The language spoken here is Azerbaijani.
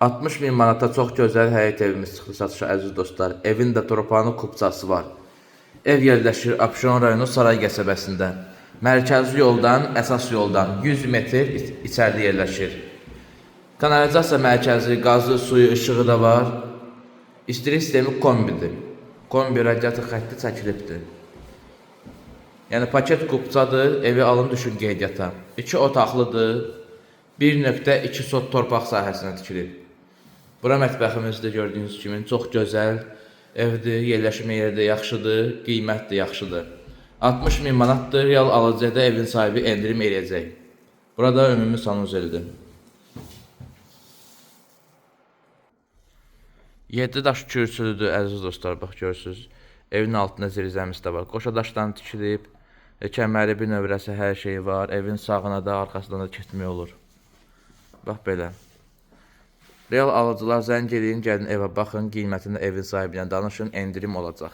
60 min manata çox gözəl həyət evimiz çıxdı satışa əziz dostlar. Evin də torpağının kupçası var. Ev yerləşir Abşeron rayonu Saray qəsəbəsində. Mərkəzi yoldan, əsas yoldan 100 metr içəridə yerləşir. Kanalizasiya mərkəzi, qazı, suyu, işığı da var. İstilik sistemi kombidir. Kombi radiator xətti çəkilibdir. Yəni paket kupçadır, evi alın düşün qeydiyyata. 2 otaqlıdır. 1.2 sot torpaq sahəsinə tikilib. Bura mətbəximizdir, gördüyünüz kimi çox gözəl evdir, yerləşmə yeri də yaxşıdır, qiymət də yaxşıdır. 60 min manatdır, real alıcıda evin sahibi endirim eləyəcək. Burada ümumi sanuzeldir. 7 daş kürsülüdür əziz dostlar, bax görürsünüz. Evin altında zirzəmisi də var. Qoşa daşdan tikilib, kəməri bir növrəsi hər şey var. Evin sağına da, arxasından da keçmək olur. Bax belə. Real alıcılar zəng eləyin, gəlin evə baxın, qiymətində evin sahibinə danışın, endirim olacaq.